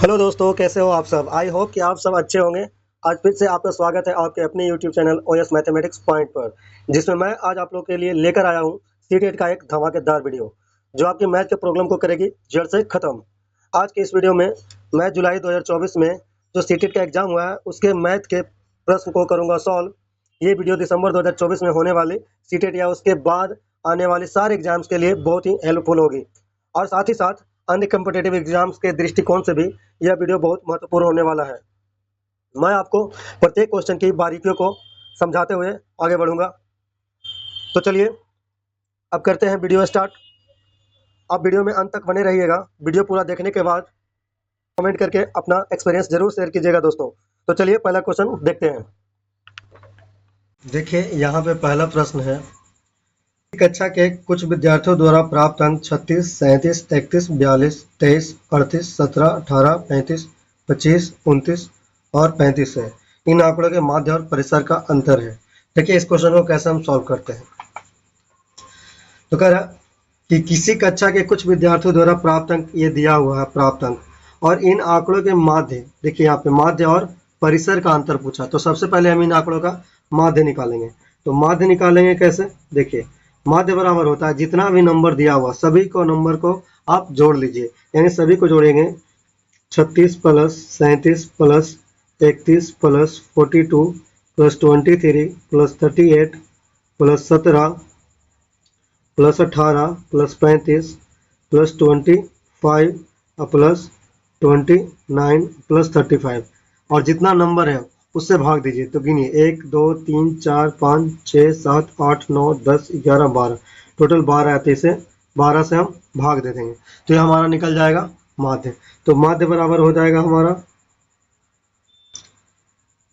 Hello दोस्तों, कैसे हो आप सब। आई होप कि आप सब अच्छे होंगे। आज फिर से आपका स्वागत है आपके अपने YouTube channel OS mathematics point पर, जिसमें मैं आज आप लोगों के लिए लेकर आया हूँ सीटेट का एक धमाकेदार वीडियो जो आपकी मैथ के प्रॉब्लम को करेगी जड़ से खत्म। आज के इस वीडियो में मैं जुलाई 2024 में जो सीटेट का एग्जाम हुआ है उसके मैथ के प्रश्न को करूँगा सॉल्व। ये वीडियो दिसंबर 2024 में होने वाली सीटेट या उसके बाद आने वाले सारे एग्जाम्स के लिए बहुत ही हेल्पफुल होगी, और साथ ही साथ अन्य कॉम्पिटिटिव एग्जाम्स के दृष्टिकोण से भी यह वीडियो बहुत महत्वपूर्ण होने वाला है। मैं आपको प्रत्येक क्वेश्चन की बारीकियों को समझाते हुए आगे बढ़ूंगा। तो चलिए अब करते हैं वीडियो स्टार्ट। आप वीडियो में अंत तक बने रहिएगा। वीडियो पूरा देखने के बाद कमेंट करके अपना एक्सपीरियंस जरूर शेयर कीजिएगा दोस्तों। तो चलिए पहला क्वेश्चन देखते हैं। देखिए यहाँ पे पहला प्रश्न है, कक्षा के कुछ विद्यार्थियों द्वारा प्राप्त अंक 36, 37, 31, 42, 23, 38, 17, 18, 35, 25, 29 और 35 है। इन आंकड़ों के माध्य और परिसर का अंतर है। देखिए इस क्वेश्चन को कैसे हम सॉल्व करते हैं। तो कह रहा कि किसी कक्षा के कुछ विद्यार्थियों द्वारा प्राप्त अंक, ये दिया हुआ है प्राप्त अंक, और इन आंकड़ों के माध्य, देखिए यहाँ पे माध्य और परिसर का अंतर पूछा। तो सबसे पहले हम इन आंकड़ों का माध्य निकालेंगे। तो माध्य निकालेंगे कैसे, देखिए माध्य बराबर होता है जितना भी नंबर दिया हुआ सभी को नंबर को आप जोड़ लीजिए, यानी सभी को जोड़ेंगे 36 plus 37 plus 31 plus 42 plus 23 plus 38 plus 17 plus 18 plus 35 plus 25 plus 29 plus 35, और जितना नंबर है उससे भाग दीजिए। तो गिनिए 1 2 3 4 5 6 7 8 9 10 11 12, टोटल 12 है। तो इसे 12 से हम भाग दे देंगे तो ये हमारा निकल जाएगा माध्य। तो माध्य बराबर हो जाएगा हमारा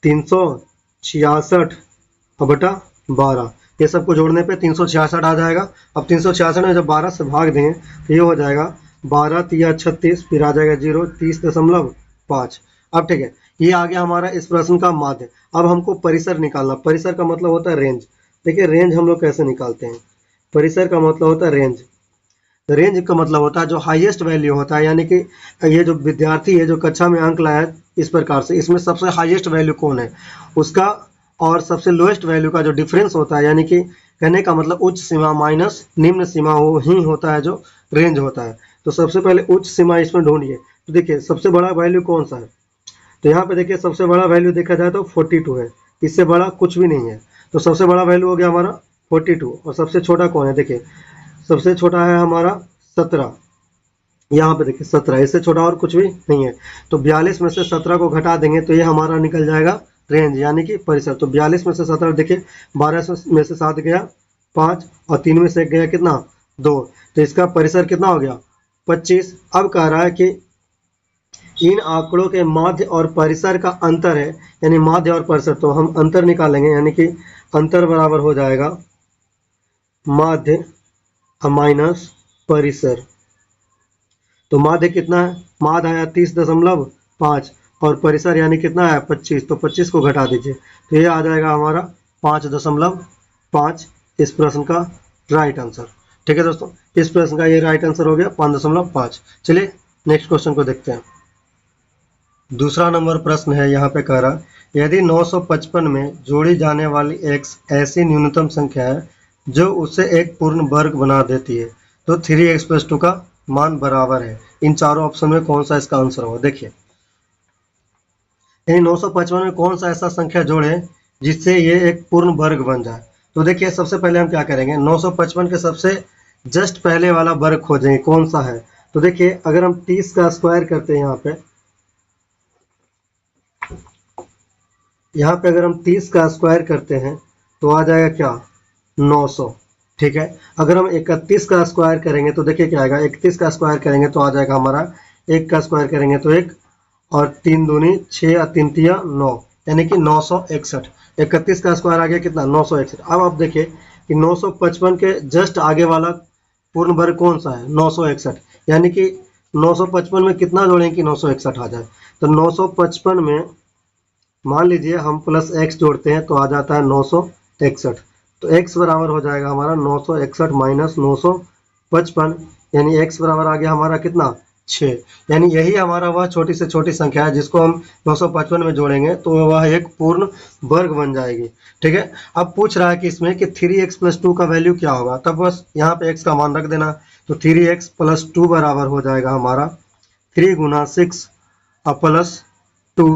366 बटा 12। ये सबको जोड़ने पे 366 आ जाएगा। अब 366 में जब 12 से भाग देंगे तो ये हो जाएगा 12 तिया 36, फिर आ जाएगा 0, 30.5। अब ठीक है, ये आ गया हमारा इस प्रश्न का माध्य। अब हमको परिसर निकालना। परिसर का मतलब होता है रेंज। देखिए रेंज हम लोग कैसे निकालते हैं। परिसर का मतलब होता है रेंज। रेंज का मतलब होता है जो हाईएस्ट वैल्यू होता है, यानी कि ये जो विद्यार्थी है जो कक्षा में अंक लाया है इस प्रकार से, इसमें सबसे हाईएस्ट वैल्यू कौन है उसका, और सबसे लोएस्ट वैल्यू का जो डिफरेंस होता है, यानी कि कहने का मतलब उच्च सीमा माइनस निम्न सीमा वो ही होता है जो रेंज होता है। तो सबसे पहले उच्च सीमा इसमें ढूंढिए। तो देखिए सबसे बड़ा वैल्यू कौन सा है, तो यहाँ पे देखिए सबसे बड़ा वैल्यू देखा जाए तो 42 है, इससे बड़ा कुछ भी नहीं है। तो सबसे बड़ा वैल्यू हो गया हमारा 42, और सबसे छोटा कौन है, देखिए सबसे छोटा है हमारा 17। यहाँ पे देखिए 17, इससे छोटा और कुछ भी नहीं है। तो 42 में से 17 को घटा देंगे तो ये हमारा निकल जाएगा रेंज, यानी कि परिसर। तो 42 में से 17 देखिए 12 में से 7 गया 5, और 3 में से 1 गया कितना 2, तो इसका परिसर कितना हो गया 25। अब कह रहा है कि इन आंकड़ों के माध्य और परिसर का अंतर है, यानी माध्य और परिसर। तो हम अंतर निकालेंगे, यानी कि अंतर बराबर हो जाएगा माध्य माइनस परिसर। तो माध्य कितना है, माध्य आया 30.5, और परिसर यानी कितना है 25, तो 25 को घटा दीजिए तो ये आ जाएगा हमारा 5.5। इस प्रश्न का राइट आंसर। ठीक है दोस्तों, इस प्रश्न का ये राइट आंसर हो गया 5.5। चलिए नेक्स्ट क्वेश्चन को देखते हैं। दूसरा नंबर प्रश्न है, यहाँ पे कह रहा यदि 955 में जोड़ी जाने वाली x ऐसी न्यूनतम संख्या है जो उसे एक पूर्ण वर्ग बना देती है, तो 3x+2 का मान बराबर है। इन चारों ऑप्शन में कौन सा इसका आंसर होगा। देखिए 955 में कौन सा ऐसा संख्या जोड़े जिससे ये एक पूर्ण वर्ग बन जाए। तो देखिए सबसे पहले हम क्या करेंगे, 955 के सबसे जस्ट पहले वाला वर्ग खोजेंगे कौन सा है। तो देखिए अगर हम 30 का स्क्वायर करते हैं यहाँ पे अगर हम 30 का स्क्वायर करते हैं तो आ जाएगा क्या 900। ठीक है, अगर हम 31 का स्क्वायर करेंगे तो देखिए क्या आएगा, 31 का स्क्वायर करेंगे तो आ जाएगा हमारा 1 का स्क्वायर करेंगे तो 1, और 3 दूनी 6 और 3 तिया 9, यानी कि 961। 31 का स्क्वायर आ गया कितना 961। अब आप देखिए कि 955 के जस्ट आगे वाला पूर्ण वर्ग कौन सा है 961, यानी कि 955 में कितना जोड़ें कि 961 आ जाए। तो 955 में मान लीजिए हम प्लस x जोड़ते हैं तो आ जाता है 961। तो x बराबर हो जाएगा हमारा 961 माइनस 955, यानी x बराबर आ गया हमारा कितना 6। यानी यही हमारा वह छोटी से छोटी संख्या है जिसको हम 255 में जोड़ेंगे तो वह एक पूर्ण वर्ग बन जाएगी। ठीक है, अब पूछ रहा है कि इसमें कि 3x + 2 का वैल्यू क्या होगा, तब बस यहाँ पे x का मान रख देना। तो 3x + 2 बराबर हो जाएगा हमारा 3 × 6 और +2,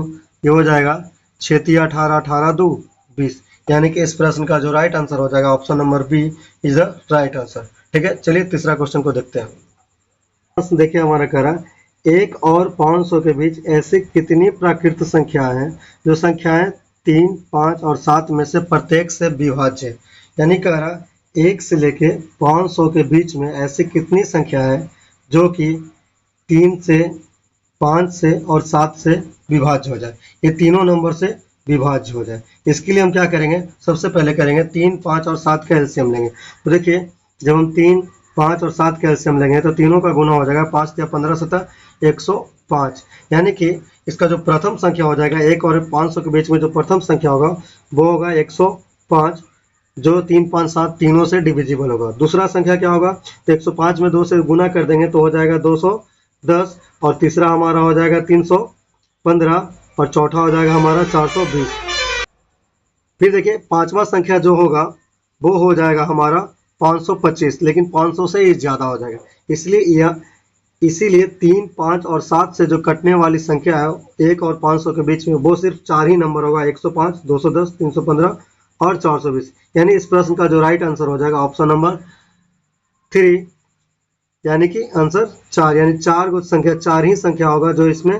ये हो जाएगा 6 × 18, 18 2 20। यानी कि इस प्रश्न का जो राइट आंसर हो जाएगा option number B is the right answer. ठीक है, चलिए तीसरा क्वेश्चन को देखते हैं। प्रश्न देखिए हमारा कह रहा है 1 और 500 के बीच ऐसी कितनी प्राकृत संख्या है जो संख्याएं 3, 5 और 7 में से प्रत्येक से विभाज्य है। यानी कह रहा 1 से लेके 500 के बीच में ऐसी कितनी संख्या है जो कि 3 से, 5 से और 7 से विभाज्य हो जाए, ये तीनों नंबर से विभाज्य हो जाए। इसके लिए हम क्या करेंगे, सबसे पहले करेंगे 3, 5 और 7 का एलसीएम लेंगे। तो देखिए जब हम 3, 5 और 7 का एलसीएम लेंगे तो तीनों का गुना हो जाएगा 5 या 15 सतह 105। यानी कि इसका जो प्रथम संख्या हो जाएगा 1 और 500 के बीच में जो प्रथम संख्या होगा वो होगा 105, जो 3, 5, 7 तीनों से डिविजिबल होगा। दूसरा संख्या क्या होगा, तो 105 में 2 से गुना कर देंगे तो हो जाएगा 210, और तीसरा हमारा हो जाएगा 315, और चौथा हो जाएगा हमारा 420। फिर देखिए पांचवा संख्या जो होगा वो हो जाएगा हमारा 525, लेकिन 500 से ही ज़्यादा हो जाएगा। इसीलिए 3, 5 और 7 से जो कटने वाली संख्या है 1 और 500 के बीच में वो सिर्फ 4 ही नंबर होगा, 105, 210, 315 और 420। यानी इस प्रश्न का जो राइट आंसर हो जाएगा ऑप्शन नंबर 3, यानी कि आंसर 4। यानी 4 संख्या 4 ही संख्या होगा जो इसमें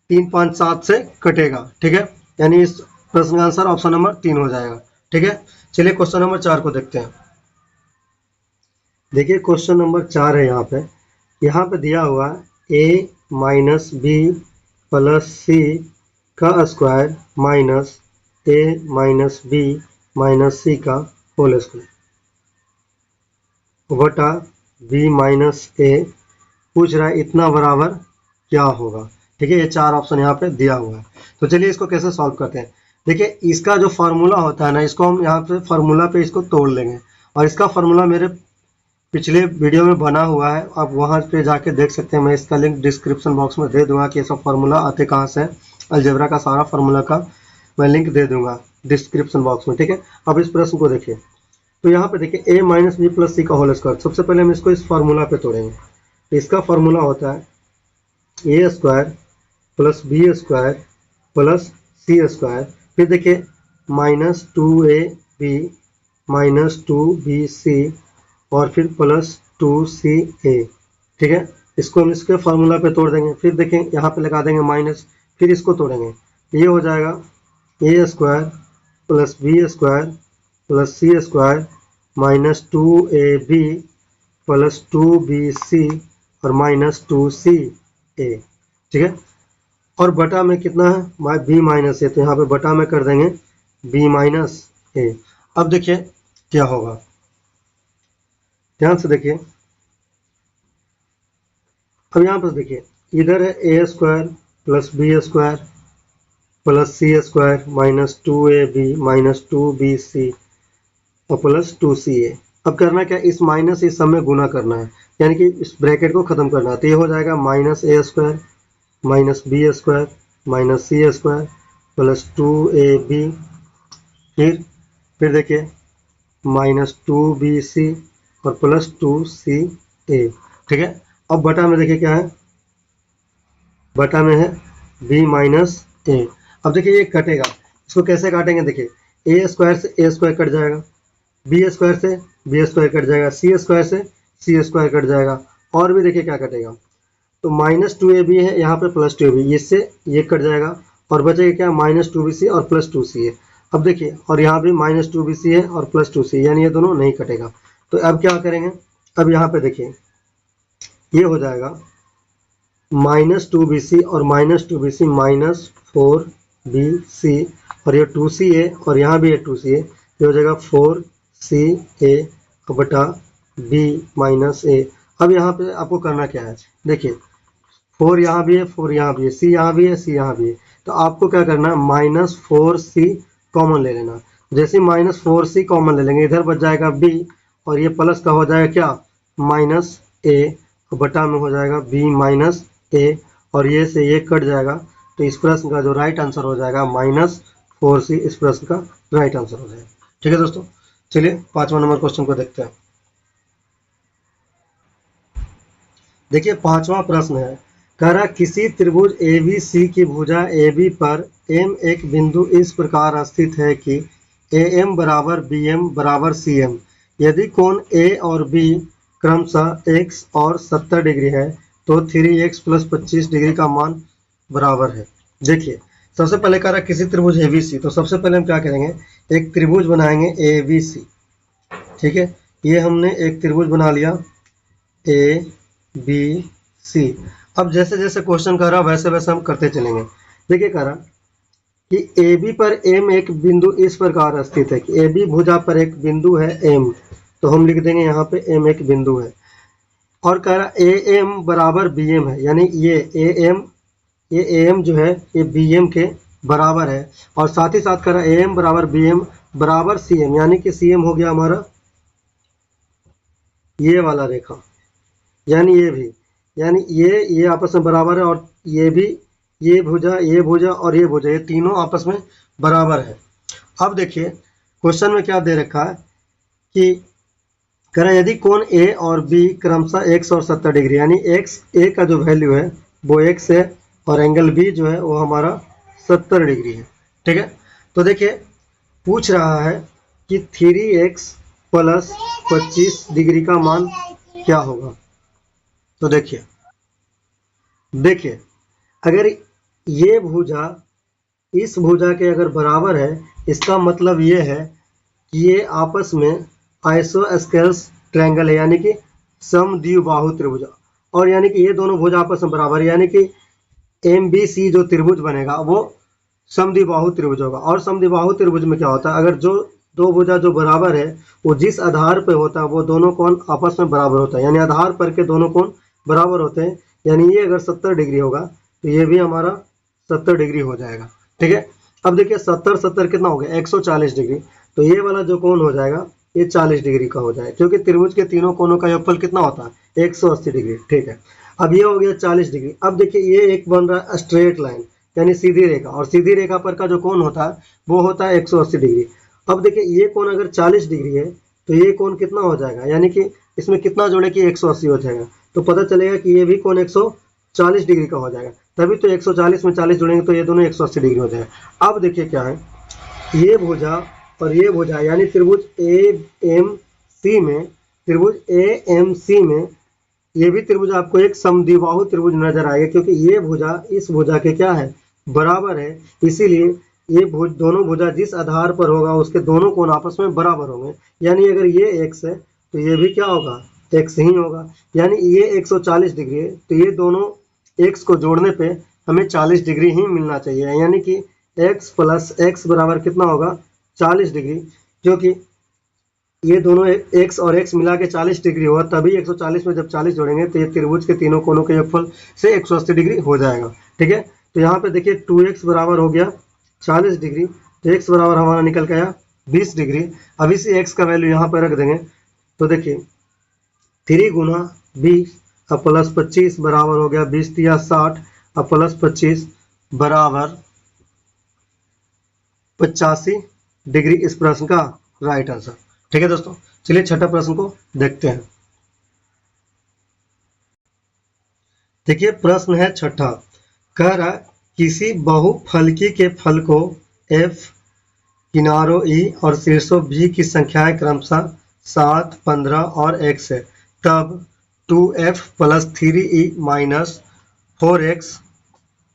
3, 5, 7 से कटेगा। ठीक है, यानी इस प्रश्न का आंसर ऑप्शन नंबर 3 हो जाएगा। ठीक है, चलिए क्वेश्चन नंबर 4 को देखते हैं। देखिए क्वेश्चन नंबर 4 है, यहाँ पे दिया हुआ a - b + c का square minus a - b - c का होल स्क्वायर बटा b - a, पूछ रहा है इतना बराबर क्या होगा। ठीक है, ये 4 ऑप्शन यहाँ पे दिया हुआ है। तो चलिए इसको कैसे सॉल्व करते हैं। देखिए इसका जो फार्मूला होता है ना, इसको हम यहाँ पे फार्मूला पे इसको तोड़ लेंगे, और इसका फार्मूला मेरे पिछले वीडियो में बना हुआ है, आप वहाँ पे जाके देख सकते हैं। मैं इसका लिंक डिस्क्रिप्शन बॉक्स में दे दूंगा कि ये सब फार्मूला आते कहाँ से, अलजेब्रा का सारा फार्मूला का मैं लिंक दे दूंगा डिस्क्रिप्शन बॉक्स में। ठीक है, अब इस प्रश्न को देखिए। तो यहाँ पे देखिए a - b + c का होल स्क्वायर, सबसे पहले हम इसको इस फार्मूला पे तोड़ेंगे। इसका फार्मूला होता है a² + b² + c²। फिर देखिए -2ab - 2bc और फिर +2ca। ठीक है, इसको हम इसके फार्मूला पे तोड़ देंगे। फिर देखें यहाँ पे लगा देंगे माइनस, फिर इसको तोड़ेंगे, ये हो जाएगा a² + b² + c² -2ab + 2bc और -2ca। ठीक है, और बटा में कितना है b - a, तो यहाँ पे बटा में कर देंगे b - a। अब देखिए क्या होगा, ध्यान से देखिए। अब यहाँ पर देखिए इधर है a² + b² + c² -2ab - 2bc और +2ca। अब करना क्या, इस माइनस इस सब में गुना करना है, यानी कि इस ब्रैकेट को खत्म करना है। तो ये हो जाएगा -a² - b² - c² +2ab। फिर देखिए -2bc और +2ca। ठीक है, अब बटा में देखिए क्या है, बटा में है b - a। अब देखिए ये कटेगा, इसको कैसे काटेंगे, देखिए a² से a² कट जाएगा, b² से b² कट जाएगा, c² से c² कट जाएगा, और भी देखिए क्या कटेगा। तो -2ab है यहाँ पे +2ab, इससे ये कट जाएगा और बचेगा क्या -2bc और +2ca। अब देखिए और यहाँ भी -2bc है और +2ca, यानी ये दोनों नहीं कटेगा। तो अब क्या करेंगे, अब यहाँ पे देखिए ये हो जाएगा -2bc और -2bc -4bc, और ये 2ca और यहाँ भी है 2ca, ये हो जाएगा 4ca बटा b - a। अब यहाँ पे आपको करना क्या है, देखिए 4 यहाँ भी है, 4 यहाँ भी है, c यहाँ भी है, c यहाँ भी है। तो आपको क्या करना है, -4c कॉमन ले लेना। जैसे -4c कॉमन ले लेंगे, इधर बच जाएगा b और ये प्लस का हो जाएगा क्या -a बटा में हो जाएगा b माइनस ए, और ये से ये कट जाएगा, तो इस प्रश्न का जो राइट आंसर हो जाएगा -4c, इस प्रश्न का राइट आंसर हो जाएगा। ठीक है दोस्तों, चलिए 5वां नंबर क्वेश्चन को देखते हैं। देखिए 5वां प्रश्न है, कह रहा किसी त्रिभुज ABC की भुजा AB पर M एक बिंदु इस प्रकार स्थित है कि AM बराबर BM बराबर CM। यदि कोण A और B क्रमशः x और 70 डिग्री है तो 3x + 25 डिग्री का मान बराबर है। देखिए सबसे पहले कह रहा किसी त्रिभुज ABC, तो सबसे पहले हम क्या करेंगे, एक त्रिभुज बनाएंगे ABC। ठीक है, ये हमने एक त्रिभुज बना लिया ABC। अब जैसे जैसे क्वेश्चन कर रहा वैसे वैसे हम करते चलेंगे। देखिए कह रहा कि AB पर M एक बिंदु इस प्रकार स्थित है कि AB भुजा पर एक बिंदु है M, तो हम लिख देंगे यहाँ पे M एक बिंदु है, और कह रहा AM बराबर BM है, यानी ये AM जो है ये BM के बराबर है, और साथ ही साथ कह रहा AM बराबर BM बराबर CM, यानी कि CM हो गया हमारा ये वाला रेखा, यानी ये भी, यानी ये आपस में बराबर है, और ये भी, ये भुजा और ये भुजा, ये तीनों आपस में बराबर है। अब देखिए क्वेश्चन में क्या दे रखा है कि कह रहा यदि कोण A और B क्रमशः x और 70 डिग्री, यानी x A का जो वैल्यू है वो x है, और एंगल B जो है वो हमारा 70 डिग्री है। ठीक है, तो देखिए पूछ रहा है कि 3x + 25 डिग्री का मान क्या होगा। तो देखिए अगर ये भुजा इस भुजा के अगर बराबर है, इसका मतलब ये है कि ये आपस में आइसोस्केलेस ट्रायंगल है, यानी कि समद्विबाहु त्रिभुज, और यानी कि ये दोनों भुजा आपस में बराबर है, यानी कि MBC जो त्रिभुज बनेगा वो समद्विबाहु त्रिभुज होगा। और समद्विबाहु त्रिभुज में क्या होता है, अगर जो दो भुजा जो बराबर है वो जिस आधार पर होता है वो दोनों कोण आपस में बराबर होता है, यानी आधार पर के दोनों कोण बराबर होते हैं, यानी ये अगर 70 डिग्री होगा तो ये भी हमारा 70 डिग्री हो जाएगा। ठीक है, अब देखिए 70 कितना हो गया 140 डिग्री, तो ये वाला जो कोण हो जाएगा ये 40 डिग्री का हो जाएगा, क्योंकि त्रिभुज के तीनों कोणों का योगफल कितना होता है 180 डिग्री। ठीक है, अब ये हो गया 40 डिग्री। अब देखिए ये एक बन रहा है स्ट्रेट लाइन, यानी सीधी रेखा, और सीधी रेखा पर का जो कोण होता है वो होता है 180 डिग्री। अब देखिए ये कोण अगर 40 डिग्री है तो ये कोण कितना हो जाएगा, यानी कि इसमें कितना जोड़े कि 180 हो जाएगा, तो पता चलेगा कि ये भी कोण 140 डिग्री का हो जाएगा, तभी तो 140 में 40 जोड़ेंगे तो ये दोनों 180 डिग्री हो जाएगा। अब देखिए क्या है, ये भुजा और ये भुजा, यानी त्रिभुज AMC में ये भी त्रिभुज आपको एक समद्विबाहु त्रिभुज नजर आएगा, क्योंकि ये भुजा इस भुजा के क्या है बराबर है, इसीलिए ये दोनों भुजा जिस आधार पर होगा उसके दोनों कोण आपस में बराबर होंगे, यानी अगर ये x है तो ये भी क्या होगा x ही होगा, यानी ये 140 डिग्री है तो ये दोनों x को जोड़ने पे हमें 40 डिग्री ही मिलना चाहिए, यानी कि x + x बराबर कितना होगा 40 डिग्री, क्योंकि ये दोनों x और x मिला के 40 डिग्री होगा, तभी 140 में जब 40 जोड़ेंगे तो ये त्रिभुज के तीनों कोणों के योगफल से 180 डिग्री हो जाएगा। ठीक है, तो यहाँ पे देखिए 2x बराबर हो गया 40 डिग्री, तो x बराबर हमारा निकल गया 20 डिग्री। अब इसी x का वैल्यू यहाँ पर रख देंगे, तो देखिए 3 × 20 + 25 बराबर हो गया 20 × 60 + 25 बराबर 85 डिग्री, इस प्रश्न का राइट आंसर। ठीक है दोस्तों, चलिए छठा प्रश्न को देखते हैं। देखिए प्रश्न है छठा, कह रहा किसी बहुफलकी के फल को f, किनारों E और शीर्षों B की संख्याएं क्रमशः 7, 15 और x है, तब 2f + 3e - 4x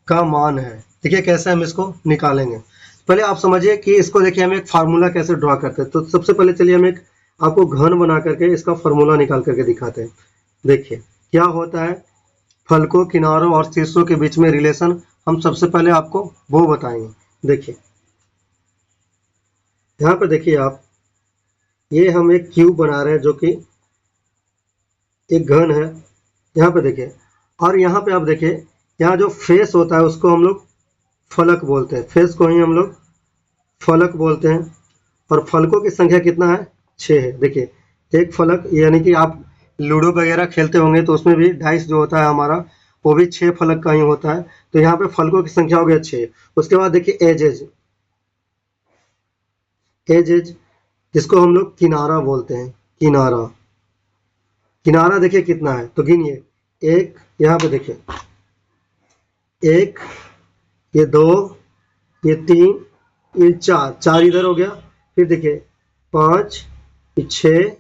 का मान है। देखिए कैसे हम इसको निकालेंगे, पहले आप समझिए कि इसको देखिए हम एक फार्मूला कैसे ड्रॉ करते हैं। तो सबसे पहले चलिए हम एक आपको घन बना करके इसका फार्मूला निकाल करके दिखाते हैं। देखिए क्या होता है, फलकों, किनारों और शीर्षों के बीच में रिलेशन हम सबसे पहले आपको वो बताएंगे। देखिए यहाँ पे देखिए आप, ये हम एक क्यूब बना रहे हैं जो कि एक घन है, यहाँ पे देखिए, और यहाँ पे आप देखिए यहाँ जो फेस होता है उसको हम लोग फलक बोलते हैं, फेस को ही हम लोग फलक बोलते हैं, और फलकों की संख्या कितना है 6 है। देखिए एक फलक, यानी कि आप लूडो वगैरह खेलते होंगे तो उसमें भी डाइस जो होता है हमारा वो भी 6 फलक का ही होता है। तो यहाँ पे फलकों की संख्या हो गया 6। उसके बाद देखिए एजेज, एजेज जिसको हम लोग किनारा बोलते हैं, किनारा। किनारा देखिए कितना है तो गिनिए, एक यहाँ पे देखिए, एक, ये दो, ये तीन, ये चार, चार इधर हो गया। फिर देखिए 5, ये 6,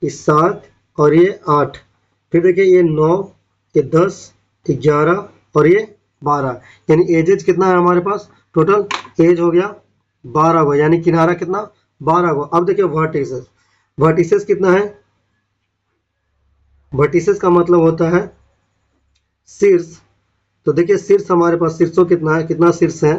ये 7 और ये 8। फिर देखिए ये 9, ये 10, ये 11 और ये 12। यानी एजेज कितना है हमारे पास, टोटल एज हो गया 12 हुआ, यानी किनारा कितना 12 हुआ। अब देखिए वर्टिसेस, वर्टिसेस कितना है, वर्टिसेस का मतलब होता है शीर्ष। तो देखिए शीर्ष हमारे पास शीर्षों कितना है, कितना शीर्ष है,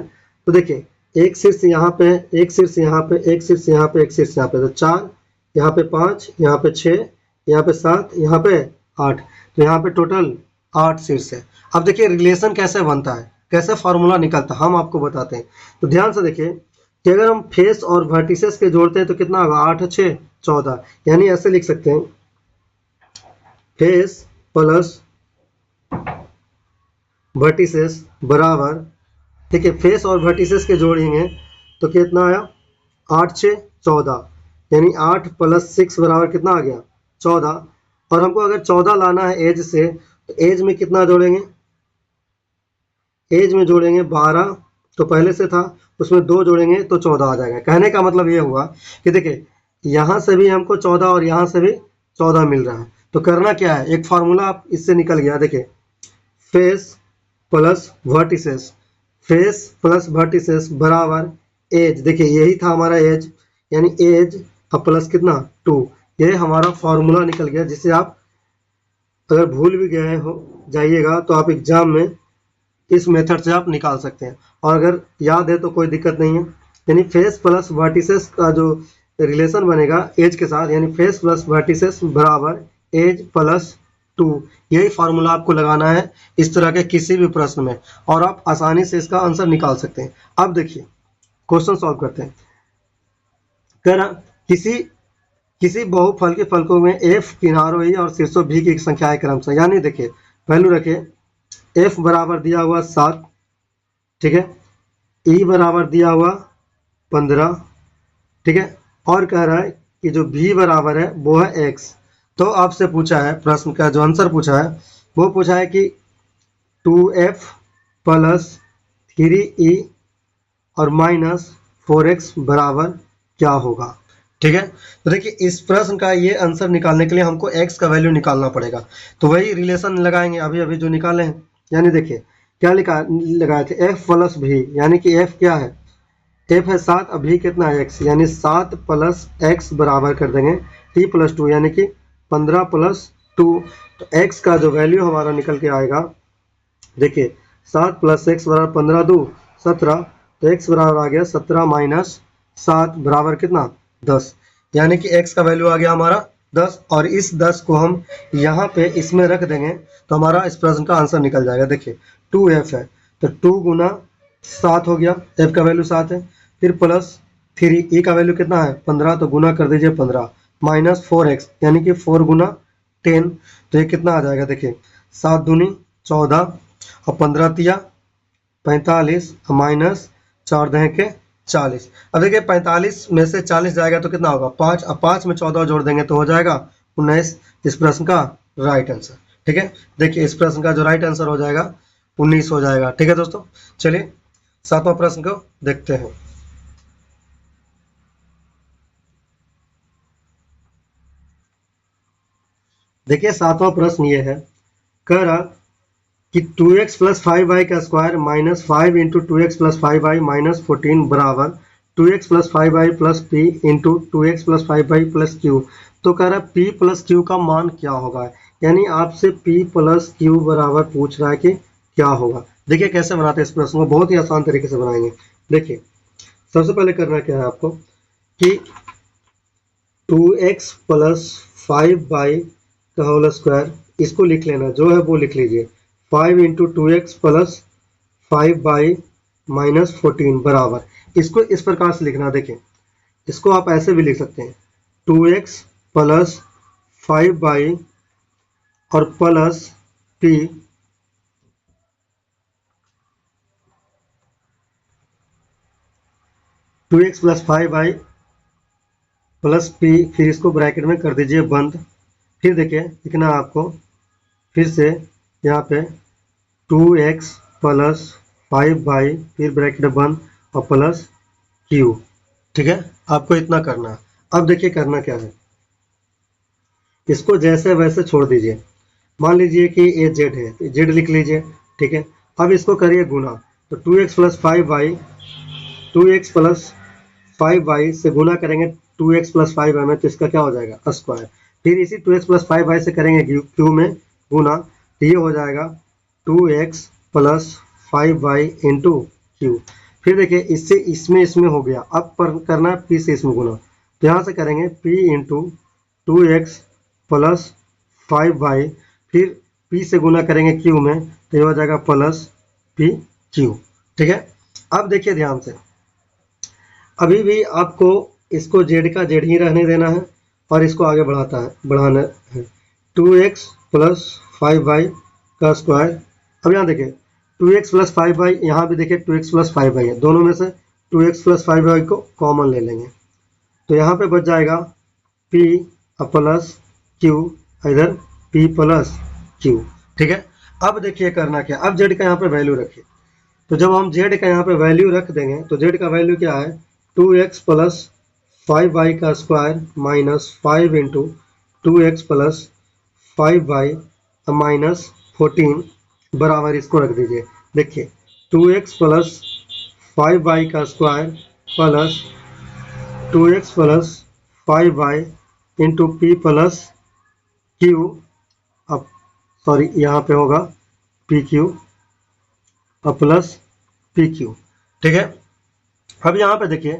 तो देखिए एक शीर्ष यहाँ पे, एक शीर्ष यहाँ पे, एक शीर्ष यहाँ पे, एक शीर्ष यहाँ पे, तो 4, यहाँ पे 5, यहाँ पे 6, यहाँ पे 7, यहाँ पे 8। तो यहाँ पे टोटल 8 शीर्ष है। अब देखिए रिलेशन कैसे बनता है, कैसे फॉर्मूला निकलता है, हम आपको बताते हैं। तो ध्यान से देखिए कि अगर हम फेस और वर्टिसेस के जोड़ते हैं तो कितना होगा, 8 6 14। यानी ऐसे लिख सकते हैं, फेस प्लस वर्टिसेस बराबर, ठीक है, फेस और वर्टिसेस के जोड़ेंगे तो कितना आया, 8 6 14। यानी 8 + 6 बराबर कितना आ गया, 14। और हमको अगर 14 लाना है एज से, तो एज में कितना जोड़ेंगे, एज में जोड़ेंगे 12, तो पहले से था उसमें 2 जोड़ेंगे तो 14 आ जाएगा। कहने का मतलब ये हुआ कि देखिए यहाँ से भी हमको 14 और यहाँ से भी 14 मिल रहा है। तो करना क्या है, एक फार्मूला आप इससे निकल गया, देखिए face plus vertices, face plus vertices बराबर एज। देखिए यही था हमारा एज, यानी एज अब प्लस कितना 2। ये हमारा फॉर्मूला निकल गया, जिसे आप अगर भूल भी गए हो जाइएगा तो आप एग्जाम में इस मेथड से आप निकाल सकते हैं, और अगर याद है तो कोई दिक्कत नहीं है। यानी फेस प्लस वर्टिसेस का जो रिलेशन बनेगा एज के साथ, यानी फेस प्लस वर्टिसेस बराबर एज प्लस 2। यही फार्मूला आपको लगाना है इस तरह के किसी भी प्रश्न में, और आप आसानी से इसका आंसर निकाल सकते हैं। अब देखिए क्वेश्चन सॉल्व करते हैं। कह किसी किसी बहुफल के फलकों में f किनारों e और शीर्षों v की संख्या है क्रमशः। यानी देखिए वैल्यू रखिए, f बराबर दिया हुआ 7, ठीक है, e बराबर दिया हुआ 15, ठीक है, और कह रहा है कि जो v बराबर है वो है x। तो आपसे पूछा है, प्रश्न का जो आंसर पूछा है वो पूछा है कि 2f + 3e और -4x बराबर क्या होगा, ठीक है। तो देखिए इस प्रश्न का ये आंसर निकालने के लिए हमको x का वैल्यू निकालना पड़ेगा। तो वही रिलेशन लगाएंगे अभी अभी जो निकाले हैं। यानी देखिए क्या लगाए थे, f + v, यानी कि f क्या है, f है 7, अब v कितना है x, यानी 7 + x बराबर कर देंगे t + 2, यानी कि 15 + 2। तो x का जो वैल्यू हमारा निकल के आएगा, देखिए 7 + x बराबर 15 2 17, तो x बराबर आ गया 17 - 7 बराबर कितना 10। यानी कि x का वैल्यू आ गया हमारा 10, और इस 10 को हम यहाँ पे इसमें रख देंगे तो हमारा इस प्रश्न का आंसर निकल जाएगा। देखिए 2f है तो 2 × 7 हो गया, f का वैल्यू 7 है। फिर प्लस 3 e का वैल्यू कितना है 15, तो गुना कर दीजिए 15 -4x, यानी कि 4 × 10, तो ये कितना आ जाएगा, देखिए 7 दूनी 14 और 15 तिया 45 माइनस 4 दहें के 40। अब देखिए 45 में से 40 जाएगा तो कितना होगा 5, अब 5 में 14 जोड़ देंगे तो हो जाएगा 19। इस प्रश्न का राइट आंसर, ठीक है। देखिए इस प्रश्न का जो राइट आंसर हो जाएगा 19 हो जाएगा, ठीक है दोस्तों। चलिए 7वां प्रश्न को देखते हैं। देखिए 7वां प्रश्न ये है, कह रहा कि 2x + 5y का स्क्वायर -5 × 2x + 5y - 14 बराबर 2x + 5y + p × 2x + 5y + q। तो कह रहा है p + q का मान क्या होगा, यानी आपसे p + q बराबर पूछ रहा है कि क्या होगा। देखिए कैसे बनाते हैं इस प्रश्न को, बहुत ही आसान तरीके से बनाएंगे। देखिए सबसे पहले करना क्या है आपको कि 2x + 5y का होल स्क्वायर, इसको लिख लेना, जो है वो लिख लीजिए 5 × 2x + 5y - 14 बराबर, इसको इस प्रकार से लिखना। देखिए इसको आप ऐसे भी लिख सकते हैं 2x + 5y और plus P two X plus 5y plus P, फिर इसको ब्रैकेट में कर दीजिए बंद। फिर देखिए लिखना आपको फिर से यहाँ पे 2x प्लस 5y फिर ब्रैकेट बंद और प्लस q। ठीक है, आपको इतना करना है। अब देखिए करना क्या है, इसको जैसे वैसे छोड़ दीजिए। मान लीजिए कि ये z है तो z लिख लीजिए। ठीक है, अब इसको करिए गुना, तो 2x plus 5y 2x plus 5y से गुना करेंगे 2x प्लस 5y में, तो इसका क्या हो जाएगा स्क्वायर। फिर इसी 2x प्लस 5y से करेंगे q में गुना, तो ये हो जाएगा 2x plus 5y into Q. फिर देखिए इससे इसमें हो गया, अब पर करना है p से इसमें गुना, तो यहाँ से करेंगे p into 2x plus 5y फिर p से गुना करेंगे q में, तो ये हो जाएगा प्लस पी क्यू। ठीक है, अब देखिए ध्यान से, अभी भी आपको इसको z का z ही रहने देना है और इसको आगे बढ़ाना है 2x प्लस 5y का स्क्वायर। अब यहाँ देखिए 2x प्लस 5y, यहाँ भी देखिए 2x प्लस 5y है, दोनों में से 2x प्लस 5y को कॉमन ले लेंगे, तो यहाँ पे बच जाएगा p प्लस q, इधर p प्लस q। ठीक है, अब देखिए करना क्या, अब z का यहाँ पे वैल्यू रखिए। तो जब हम z का यहाँ पे वैल्यू रख देंगे तो z का वैल्यू क्या है 2x प्लस 5y का square minus 5 into 2x plus 5y minus 14 बराबर इसको रख दीजिए। देखिए 2x प्लस 5y का square plus 2x plus 5y into P plus Q, अब सॉरी यहाँ पे होगा P Q plus P Q. ठीक है, अब यहाँ पे देखिए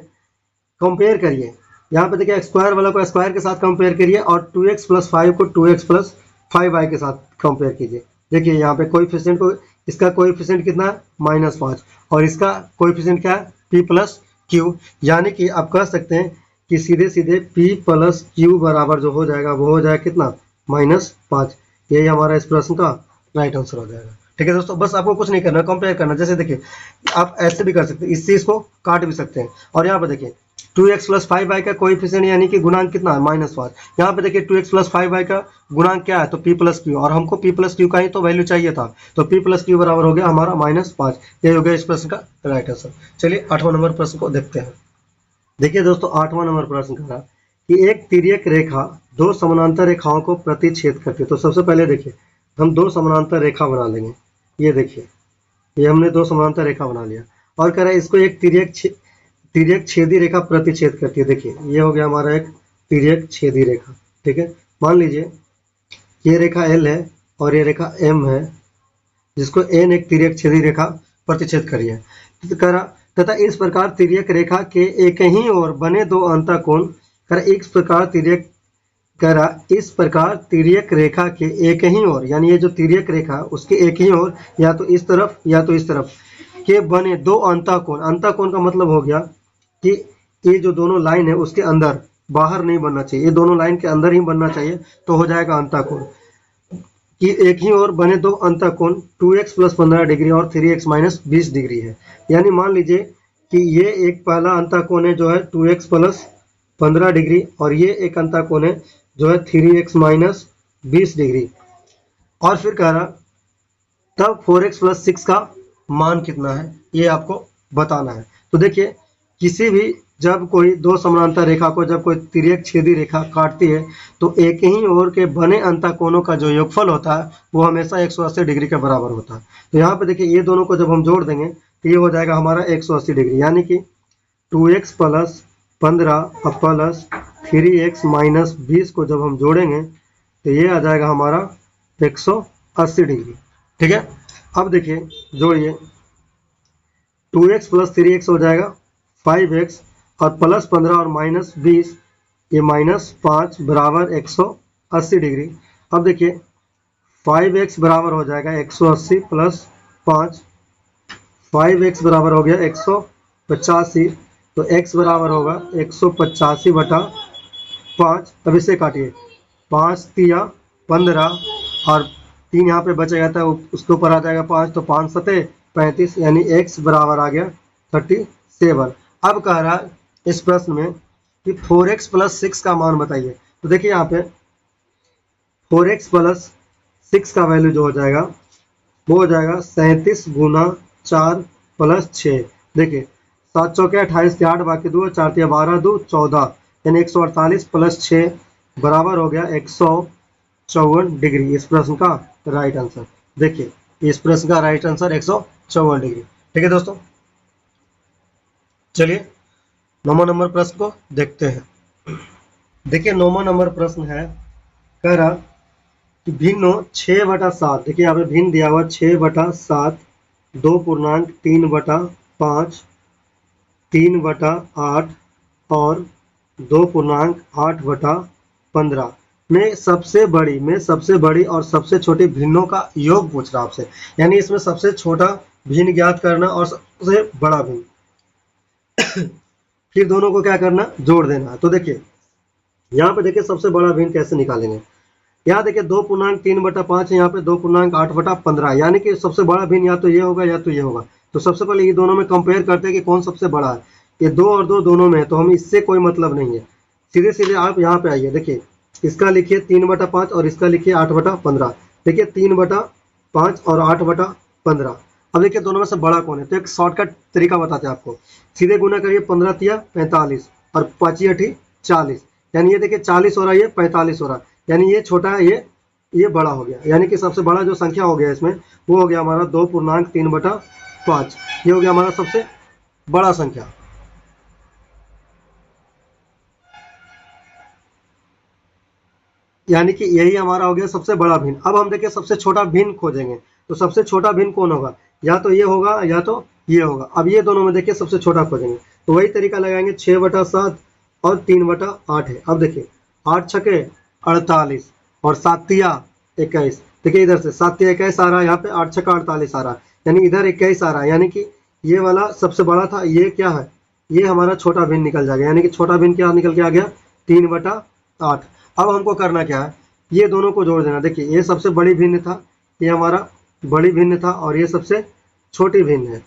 कंपेयर करिए, यहाँ पे देखिए स्क्वायर वाला को स्क्वायर के साथ कंपेयर करिए और 2x प्लस 5 को 2x प्लस 5y के साथ कंपेयर कीजिए। देखिए यहाँ पे कोएफिशिएंट को, इसका कोएफिशिएंट कितना है -5 और इसका कोएफिशिएंट क्या है p प्लस क्यू, यानी कि आप कह सकते हैं कि सीधे सीधे p प्लस क्यू बराबर जो हो जाएगा वो हो जाएगा कितना -5। यही हमारा इस प्रश्न का राइट आंसर हो जाएगा। ठीक है दोस्तों, बस आपको कुछ नहीं करना, कंपेयर करना। जैसे देखिए आप ऐसे भी कर सकते हैं, इससे इसको काट भी सकते हैं। और यहाँ पे देखिए 2x प्लस 5y का कोएफिशिएंट यानी कि गुणांक कितना है -5। यहाँ पे देखिए 2x प्लस 5y का गुणांक क्या है तो p प्लस क्यू, और हमको p प्लस क्यू का ही तो वैल्यू चाहिए था, तो p प्लस क्यू बराबर हो गया हमारा -5। यही हो गया इस प्रश्न का राइट आंसर। चलिए 8वां नंबर प्रश्न को देखते हैं। देखिए दोस्तों 8वां नंबर प्रश्न कहा कि एक तिर्यक रेखा दो समानांतर रेखाओं को प्रतिच्छेद करती है। तो सबसे पहले देखिए हम दो समानांतर रेखा बना लेंगे। ये देखिए ये हमने दो समानांतर रेखा बना लिया और कह रहा है इसको एक तिर्यक छेदी रेखा प्रतिच्छेद करती है। देखिए ये हो गया हमारा एक तिर्यक छेदी रेखा। ठीक है, मान लीजिए ये रेखा L है और ये रेखा M है, जिसको N एक तिर्यक छेदी रेखा प्रतिच्छेद करी है। तो कह रहा तथा इस प्रकार तिर्यक रेखा के एक ही ओर बने दो अंतःकोण, कह रहा इस प्रकार तिर्यक, कह रहा इस प्रकार तिर्यक रेखा के एक ही ओर, यानी ये जो तिर्यक रेखा उसके एक ही ओर या तो इस तरफ या तो इस तरफ के बने दो अंतःकोण। अंतःकोण का मतलब हो गया कि ये जो दोनों लाइन है उसके अंदर, बाहर नहीं बनना चाहिए, ये दोनों लाइन के अंदर ही बनना चाहिए, तो हो जाएगा अंतःकोण। कि एक ही ओर बने दो अंतःकोण 2x प्लस 15 डिग्री और 3x माइनस 20 डिग्री है। यानी मान लीजिए कि ये एक पहला अंतःकोण है जो है 2x प्लस 15 डिग्री और ये एक अंतःकोण है जो है 3x माइनस 20 डिग्री। और फिर कह रहा तब 4x प्लस 6 का मान कितना है ये आपको बताना है। तो देखिए किसी भी जब कोई दो समानांतर रेखा को जब कोई तिर्यक छेदी रेखा काटती है तो एक ही ओर के बने अंतःकोणों का जो योगफल होता है वो हमेशा 180 डिग्री के बराबर होता है। तो यहाँ पे देखिए ये दोनों को जब हम जोड़ देंगे तो ये हो जाएगा हमारा 180 डिग्री, यानी कि 2x plus 15 plus 3x minus 20 को जब हम जोड़ेंगे तो ये आ जाएगा हमारा 180 डिग्री। ठीक है, अब देखिए जोड़िए 2x प्लस 3x हो जाएगा 5x और प्लस 15 और माइनस 20, ये -5 बराबर 180 डिग्री। अब देखिए 5x बराबर हो जाएगा 180 प्लस 5, 5x बराबर हो गया 185, तो x बराबर होगा 185 बटा 5। अब इसे काटिए 5 तिया 15 और 3 यहाँ पे बचेगा तो उसके ऊपर आ जाएगा 5, तो 5 सते 35, यानी x बराबर आ गया 37। अब कह रहा है इस प्रश्न में कि 4x प्लस 6 का मान बताइए। तो देखिए यहाँ पे 4x प्लस 6 का वैल्यू जो हो जाएगा वो हो जाएगा 37 गुना 4 प्लस 6। देखिए 7 चौके 28 के 8 बाकी 2 4 तिया 12 2 14, यानी 148 प्लस 6 बराबर हो गया 154 डिग्री। इस प्रश्न का राइट आंसर, देखिए इस प्रश्न का राइट आंसर 154 डिग्री। ठीक है दोस्तों, चलिए 9वां नंबर प्रश्न को देखते हैं। देखिए 9वां नंबर प्रश्न है, कह रहा कि भिन्न 6/7, देखिए यहाँ पे भिन्न दिया हुआ 6/7, 2.3/5, 3/8 और 2.8/15 में सबसे बड़ी और सबसे छोटी भिन्नों का योग पूछ रहा आपसे, यानी इसमें सबसे छोटा भिन्न ज्ञात करना और सबसे बड़ा भिन्न, फिर दोनों को क्या करना, जोड़ देना। तो देखिए यहाँ पे देखिए सबसे बड़ा भिन्न कैसे निकालेंगे। यहाँ देखिए 2.3/5 है, यहाँ पे 2.8/15, यानी कि सबसे बड़ा भिन्न या तो ये होगा या तो ये होगा। तो सबसे पहले ये दोनों में कंपेयर करते हैं कि कौन सबसे बड़ा है। ये 2 और 2 दोनों में है, तो हम इससे कोई मतलब नहीं है। सीधे सीधे आप यहाँ पे आइए, देखिए इसका लिखिए 3/5 और इसका लिखिए 8/15। देखिए 3/5 और 8/15। अब देखिए दोनों में से बड़ा कौन है, तो एक शॉर्टकट तरीका बताते हैं आपको। सीधे गुना करिए 15 तिया 45 और 5 8 40, यानी ये देखिए 40 हो रहा है, ये 45 हो रहा है, यानी ये छोटा है, ये बड़ा हो गया। यानी कि सबसे बड़ा जो संख्या हो गया इसमें वो हो गया हमारा 2.3/5, ये हो गया हमारा सबसे बड़ा संख्या। यानी कि यही हमारा हो गया सबसे बड़ा भिन्न। अब हम देखिए सबसे छोटा भिन्न खोजेंगे, तो सबसे छोटा भिन्न कौन होगा, या तो ये होगा या तो ये होगा। अब ये दोनों में देखिए सबसे छोटा खोजेंगे, तो वही तरीका लगाएंगे, 6/7 और 3/8 है। अब देखिए 8 छके 48 और 7 तिया 21, देखिए इधर से 7 तिया 21 आ रहा है, यहाँ पे 8 छका 48 आ रहा है, यानी इधर 21 आ रहा है, यानी कि ये वाला सबसे बड़ा था, ये क्या है, ये हमारा छोटा भिन्न निकल जाएगा। यानी कि छोटा भिन्न क्या निकल के आ गया, 3/8। अब हमको करना क्या है, ये दोनों को जोड़ देना। देखिए ये सबसे बड़ी भिन्न था, ये हमारा बड़ी भिन्न था, और ये सबसे छोटी भिन्न है।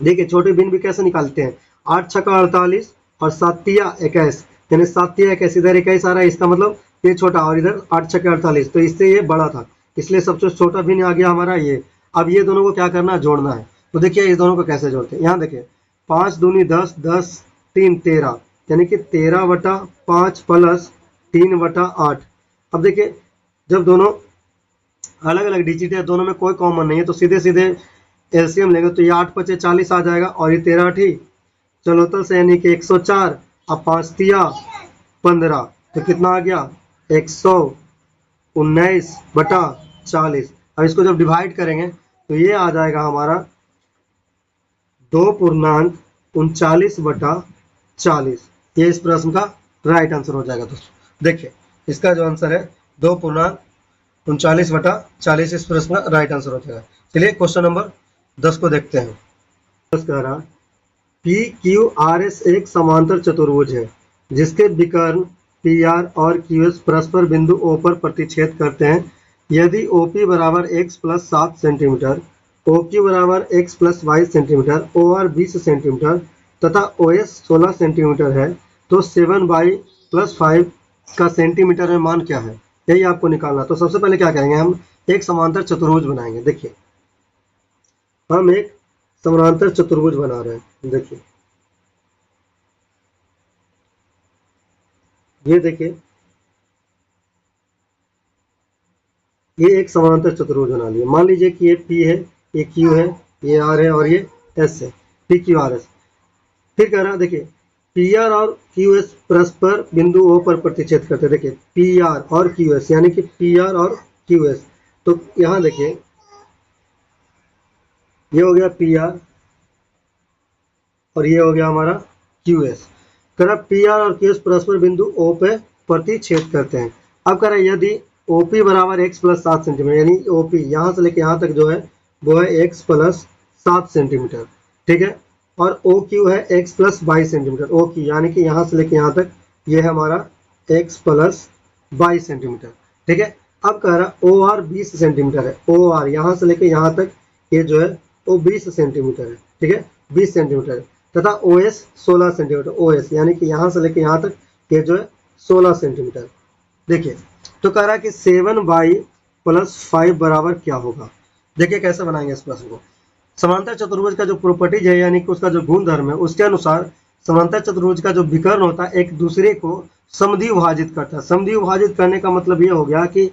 देखिए छोटी भिन्न भी कैसे निकालते हैं, 8 छका 48 और 7 तिया 21, यानी 7 तिया 21, इधर 21 आ रहा है, इसका मतलब ये छोटा, और इधर 8 छके 48, तो इससे ये बड़ा था, इसलिए सबसे छोटा भिन्न आ गया हमारा ये। अब ये दोनों को क्या करना है, जोड़ना है। तो देखिए इस दोनों को कैसे जोड़ते हैं, यहाँ देखिए 5 दूनी 10, 10 3 13, यानी कि 13/5 प्लस 3/8। अब देखिए जब दोनों अलग अलग डिजिट है, दोनों में कोई कॉमन नहीं है, तो सीधे सीधे एलसीएम लेंगे, तो ये 8 5 40 आ जाएगा, और ये 13 8 चौहत्तर से, यानी कि 104। अब 5 तिया 15, तो कितना आ गया, 119/40। अब इसको जब डिवाइड करेंगे तो ये आ जाएगा हमारा 2.39/40। ये इस प्रश्न का राइट आंसर हो जाएगा दोस्तों। देखिए इसका जो आंसर है 2.39/40, इस प्रश्न का राइट आंसर हो जाएगा। चलिए क्वेश्चन नंबर 10 को देखते हैं। 10 कह रहा PQRS एक समांतर चतुर्भुज है जिसके विकर्ण PR और QS परस्पर बिंदु O पर प्रतिच्छेद करते हैं। यदि OP बराबर x प्लस 7 सेंटीमीटर, OQ बराबर x plus 22 centimetre, OR 20 centimetre तथा OS 16 सेंटीमीटर है, तो 7/+5 का सेंटीमीटर में मान क्या है, यही आपको निकालना। तो सबसे पहले क्या करेंगे, हम एक समांतर चतुर्भुज बनाएंगे। देखिए हम एक समांतर चतुर्भुज बना रहे हैं। देखिए ये देखिए ये एक समांतर चतुर्भुज बना लिया। मान लीजिए कि ये P है, ये Q है, ये R है और ये S है, PQRS। फिर कह रहा है देखिए PR और QS परस्पर बिंदु O पर प्रतिच्छेद करते हैं। देखिए PR और QS, यानी कि PR और QS, तो यहाँ देखिए ये हो गया PR और ये हो गया हमारा QS। कह रहा PR और QS परस्पर बिंदु O पे प्रतिच्छेद करते हैं। अब कह रहा है यदि OP बराबर x प्लस 7 सेंटीमीटर, यानी OP यहाँ से लेके यहाँ तक जो है वो है x प्लस 7 सेंटीमीटर, ठीक है, और OQ है x प्लस 22 सेंटीमीटर। OQ यानी कि यहाँ से लेके यहाँ तक ये है हमारा x प्लस 22 सेंटीमीटर, ठीक है। अब कह रहा ओ आर 20 सेंटीमीटर है, ओ आर यहाँ से लेके यहाँ तक ये जो है वो 20 सेंटीमीटर है, ठीक है 20 सेंटीमीटर है, तथा O S 16 centimetre, O S यानी कि यहाँ से लेके यहाँ तक ये जो है 16 सेंटीमीटर। देखिए तो कह रहा है कि 7y+5 बराबर क्या होगा। देखिए कैसे बनाएंगे इस प्रश्न को। समांतर चतुर्भुज का जो प्रॉपर्टीज है यानी कि उसका जो गुणधर्म है उसके अनुसार समांतर चतुर्भुज का जो विकर्ण होता है एक दूसरे को समद्वि विभाजित करता है। समद्वि विभाजित करने का मतलब ये हो गया कि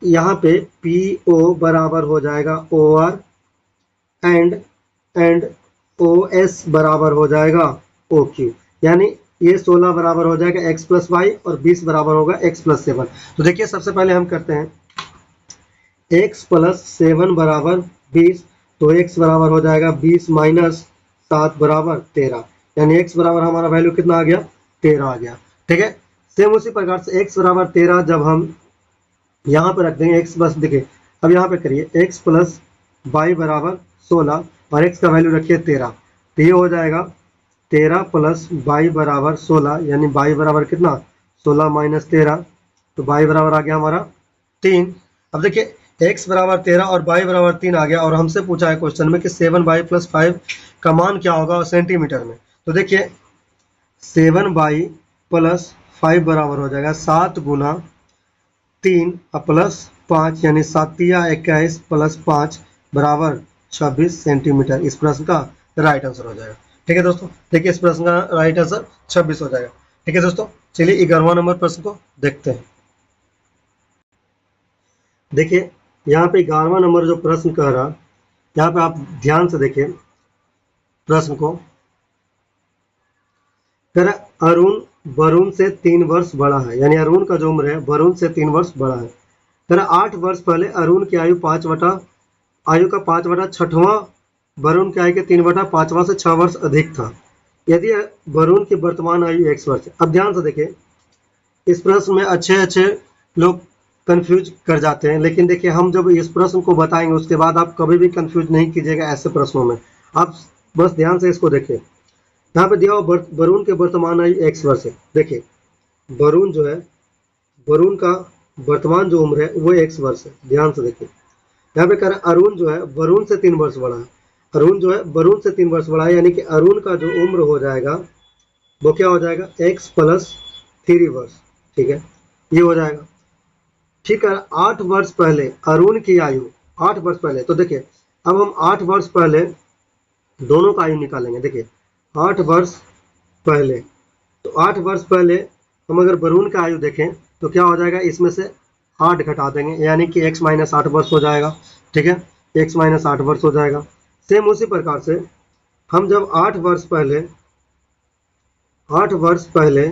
यहाँ पे PO बराबर हो जाएगा OR एंड OS बराबर हो जाएगा OQ, यानी ये 16 बराबर हो जाएगा x+y और 20 बराबर होगा x+7। तो देखिए सबसे पहले हम करते हैं x+7 बराबर 20, तो x बराबर हो जाएगा 20 - 7 बराबर 13, यानी x बराबर हमारा वैल्यू कितना आ गया 13 आ गया, ठीक है। सेम उसी प्रकार से x बराबर 13 जब हम यहाँ पर रख देंगे x प्लस, देखिए अब यहाँ पे करिए x+y बराबर 16 और x का वैल्यू रखिए 13, तो ये हो जाएगा 13 + y बराबर 16, यानी y बराबर कितना 16 - 13, तो y बराबर आ गया हमारा 3। अब देखिए x बराबर 13 और y बराबर 3 आ गया और हमसे पूछा है क्वेश्चन में कि 7y+5 का मान क्या होगा सेंटीमीटर में। तो देखिए 7y+5 बराबर हो जाएगा 7 × 3 + 5 यानी 7 या 21 + 5 बराबर 26 सेंटीमीटर। इस प्रश्न का राइट आंसर हो जाएगा, ठीक है दोस्तों। देखिए इस प्रश्न का राइट आंसर 26 हो जाएगा, ठीक है दोस्तों। चलिए 11वां नंबर प्रश्न को देखते हैं। देखिए यहाँ पे 11वां नंबर जो प्रश्न कह रहा, यहाँ पे आप ध्यान से देखिए प्रश्न को। कह रहा अरुण वरुण से 3 वर्ष बड़ा है, यानी अरुण का जो उम्र है वरुण से 3 वर्ष बड़ा है। कह रहा 8 वर्ष पहले अरुण की आयु आयु का 5/6वां वरुण की आयु के 3/5वां से 6 वर्ष अधिक था, यदि वरुण की वर्तमान आयु 1 वर्ष। अब ध्यान से देखिए इस प्रश्न में अच्छे लोग कंफ्यूज कर जाते हैं, लेकिन देखिए हम जब इस प्रश्न को बताएंगे उसके बाद आप कभी भी कंफ्यूज नहीं कीजिएगा ऐसे प्रश्नों में। आप बस ध्यान से इसको देखिए, यहाँ पे दिया हुआ वरुण के वर्तमान आयु 1 वर्ष है। देखिए वरुण जो है वरुण का वर्तमान जो उम्र है वो 1 वर्ष है। ध्यान से देखिए यहाँ पे कह रहा है अरुण जो है वरुण से 3 वर्ष बड़ा है, अरुण जो है वरुण से 3 वर्ष बड़ा है, यानी कि अरुण का जो उम्र हो जाएगा वो क्या हो जाएगा x + 3 वर्ष, ठीक है ये हो जाएगा। ठीक है 8 वर्ष पहले अरुण की आयु 8 वर्ष पहले, तो देखिए अब हम 8 वर्ष पहले दोनों का आयु निकालेंगे। देखिए 8 वर्ष पहले, तो 8 वर्ष पहले हम अगर वरुण का आयु देखें तो क्या हो जाएगा, इसमें से 8 घटा देंगे यानी कि x - 8 वर्ष हो जाएगा, ठीक है x - 8 वर्ष हो जाएगा। सेम उसी प्रकार से हम जब 8 वर्ष पहले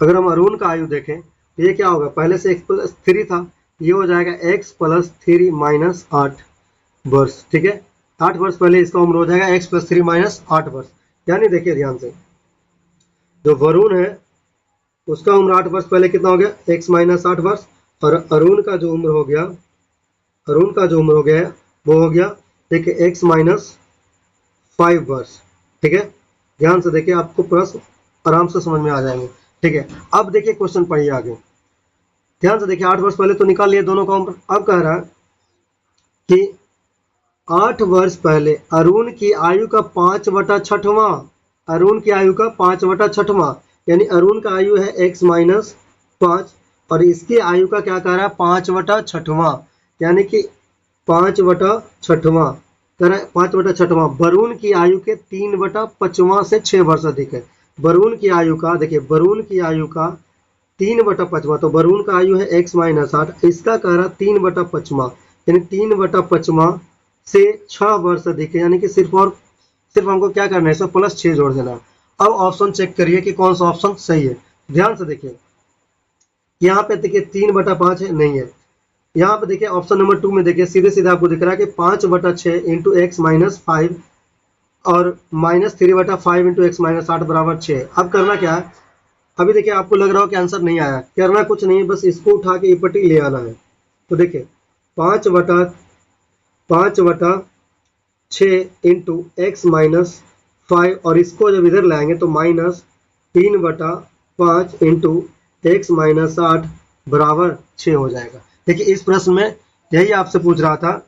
अगर हम अरुण का आयु देखें तो ये क्या होगा, पहले से x+3 था, ये हो जाएगा x + 3 - 8 वर्ष, ठीक है 8 वर्ष पहले इसका उम्र हो जाएगा x + 3 - 8 वर्ष। यानी देखिए ध्यान से जो वरुण है उसका उम्र 8 वर्ष पहले कितना हो गया x - 8 वर्ष, और अरुण का जो उम्र हो गया वो हो गया देखिए x - 5 वर्ष, ठीक है। ध्यान से देखिए आपको प्रश्न आराम से समझ में आ जाएंगे, ठीक है। अब देखिए क्वेश्चन पढ़िए आगे, ध्यान से देखिए 8 वर्ष पहले तो निकाल लिए दोनों का उम्र। अब कह रहा है कि 8 वर्ष पहले अरुण की आयु का 5/6वां, अरुण की आयु का 5/6वां, यानी अरुण का आयु है x - 5 और इसकी आयु का क्या कह रहा है 5/6वां, यानी कि 5/6वां कह रहा है 5/6वां। वरुण की आयु के 3/5वां से 6 वर्ष अधिक है। वरुण की आयु का देखिए वरुण की आयु का 3/5वां, तो वरुण का आयु है x - 8, इसका कह रहा 3/5वां, यानी 3/5वां से 6 वर्ष अधिक है, यानी कि सिर्फ हमको क्या करना है इसमें +6 जोड़ देना है। अब ऑप्शन चेक करिए कि कौन सा ऑप्शन सही है। ध्यान से देखिए यहाँ पे देखिए 3/5 है, नहीं है। यहाँ पे देखिए ऑप्शन नंबर 2 में देखिए सीधे आपको दिख रहा है कि 5/6 × x - 5 और -3/5 × x - 8 बराबर 6। अब करना क्या है, अभी देखिए आपको लग रहा हो कि आंसर नहीं आया, करना कुछ नहीं, बस इसको उठा के इपटी ले आना है। तो देखिए 5/6 × x - 5 और इसको जब इधर लाएंगे तो -3/5 × x - 8 बराबर 6 हो जाएगा। देखिए इस प्रश्न में यही आपसे पूछ रहा था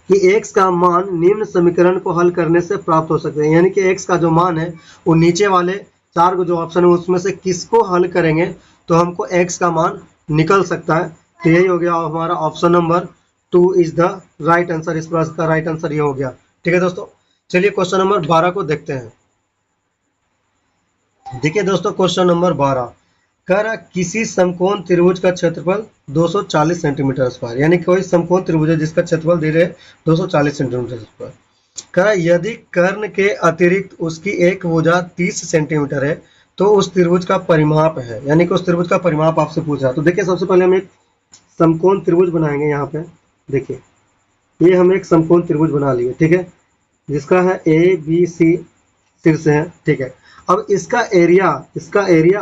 कि x का मान निम्न समीकरण को हल करने से प्राप्त हो सकते हैं, यानी कि x का जो मान है वो नीचे वाले 4 को जो ऑप्शन है उसमें से किसको हल करेंगे तो हमको x का मान निकल सकता है। तो यही हो गया हमारा option number 2 is the right answer. इस प्रश्न का राइट आंसर ये हो गया। ठीक है दोस्तों, चलिए क्वेश्चन नंबर 12 को देखते हैं। देखिए दोस्तों क्वेश्चन नंबर 12 कर किसी समकोण त्रिभुज का क्षेत्रफल 240 सेंटीमीटर स्क्वायर, यानी कोई समकोण त्रिभुज है जिसका क्षेत्रफल दे रहे 240 सेंटीमीटर स्क्वायर। कर यदि कर्ण के अतिरिक्त उसकी एक भुजा 30 सेंटीमीटर है तो उस त्रिभुज का परिमाप है, यानी कि उस त्रिभुज का परिमाप आपसे पूछ रहा है। तो देखिए सबसे पहले हम एक समकोण त्रिभुज बनाएंगे। यहाँ पे देखिए ये हम एक समकोण त्रिभुज बना लिए, ठीक है, जिसका है ए बी सी शीर्ष है, ठीक है। अब इसका एरिया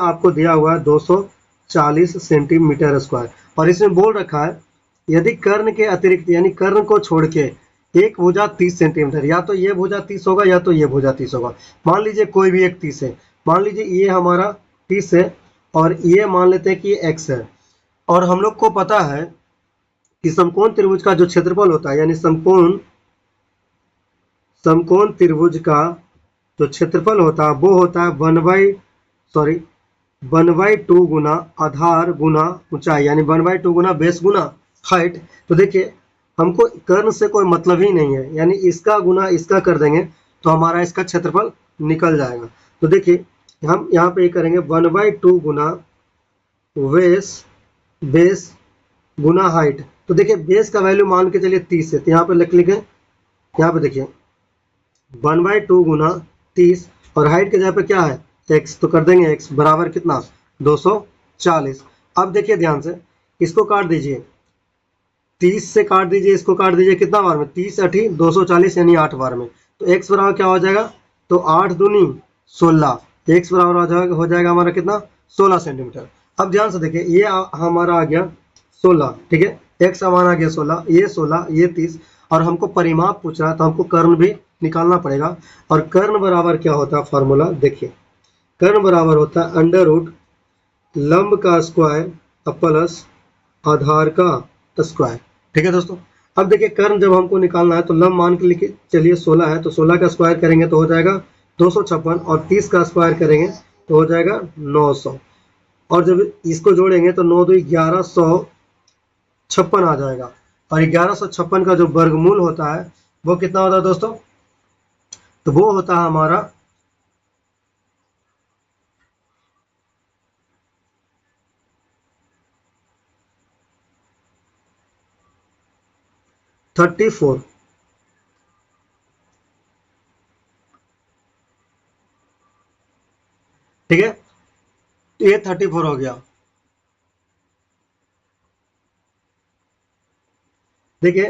आपको दिया हुआ है 240 सेंटीमीटर स्क्वायर, और इसमें बोल रखा है यदि कर्ण के अतिरिक्त यानी कर्ण को छोड़ के एक भुजा 30 सेंटीमीटर, या तो ये भुजा 30 होगा या तो ये भुजा 30 होगा। मान लीजिए कोई भी एक 30 है, मान लीजिए ये हमारा 30 है और ये मान लेते हैं कि ये x है। और हम लोग को पता है कि समकोण त्रिभुज का जो क्षेत्रफल होता है, यानी समकोण त्रिभुज का जो क्षेत्रफल होता है वो होता है 1/2 गुना आधार गुना ऊंचाई, यानी 1/2 गुना बेस गुना हाइट। तो देखिए हमको कर्ण से कोई मतलब ही नहीं है, यानी इसका गुना इसका कर देंगे तो हमारा इसका क्षेत्रफल निकल जाएगा। तो देखिए हम यहाँ पे करेंगे 1/2 गुना बेस गुना हाइट। तो देखिए बेस का वैल्यू मान के चलिए 30 है, तो यहाँ पे लिखे, यहाँ पे देखिए 1/2 गुना 30 और हाइट के जगह पे क्या है x, तो कर देंगे x बराबर कितना 240। अब देखिए ध्यान से इसको काट दीजिए, 30 से काट दीजिए, इसको काट दीजिए कितना बार में 30 8 240 यानी 8 बार में। तो x बराबर क्या हो जाएगा, तो 8 दूनी 16, x बराबर हो जाएगा हमारा कितना 16 सेंटीमीटर। अब ध्यान से देखिए ये हमारा आ गया 16, ठीक है, x हमारा आ गया 16, ये 30 और हमको परिमाप पूछ रहा है तो हमको कर्ण भी निकालना पड़ेगा। और कर्ण बराबर क्या होता है फॉर्मूला, देखिए कर्ण बराबर होता है √ लंब का स्क्वायर प्लस आधार का स्क्वायर। ठीक है दोस्तों, अब देखिए कर्ण जब हमको निकालना है तो लंब मान के लिखिए, चलिए 16 है तो 16 का स्क्वायर करेंगे तो हो जाएगा 256 और 30 का स्क्वायर करेंगे तो हो जाएगा 900 और जब इसको जोड़ेंगे तो 9 2 1156 आ जाएगा। और 1156 का जो वर्गमूल होता है वो कितना होता है दोस्तों, तो वो होता है हमारा 34। ठीक है, तो ये 34 हो गया। देखिए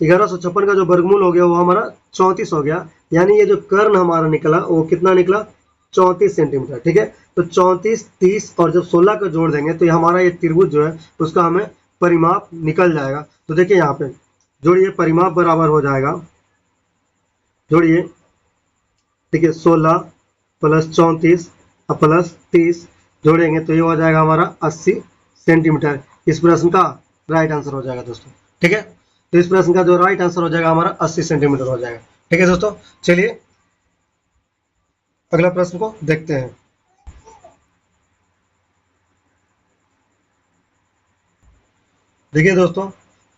1156 का जो वर्गमूल हो गया वो हमारा 34 हो गया, यानी ये जो कर्ण हमारा निकला वो कितना निकला 34 सेंटीमीटर। ठीक है, तो 34 30 और जब 16 को जोड़ देंगे तो ये हमारा ये त्रिभुज जो है उसका हमें परिमाप निकल जाएगा। तो देखिए यहाँ पे जोड़िए, परिमाप बराबर हो जाएगा, जोड़िए, देखिए 16 प्लस 34 प्लस 30 जोड़ेंगे तो ये हो जाएगा हमारा 80 सेंटीमीटर। इस प्रश्न का राइट आंसर हो जाएगा दोस्तों। ठीक है, तो इस प्रश्न का जो राइट आंसर हो जाएगा हमारा 80 सेंटीमीटर हो जाएगा। ठीक है दोस्तों, चलिए अगला प्रश्न को देखते हैं। देखिए दोस्तों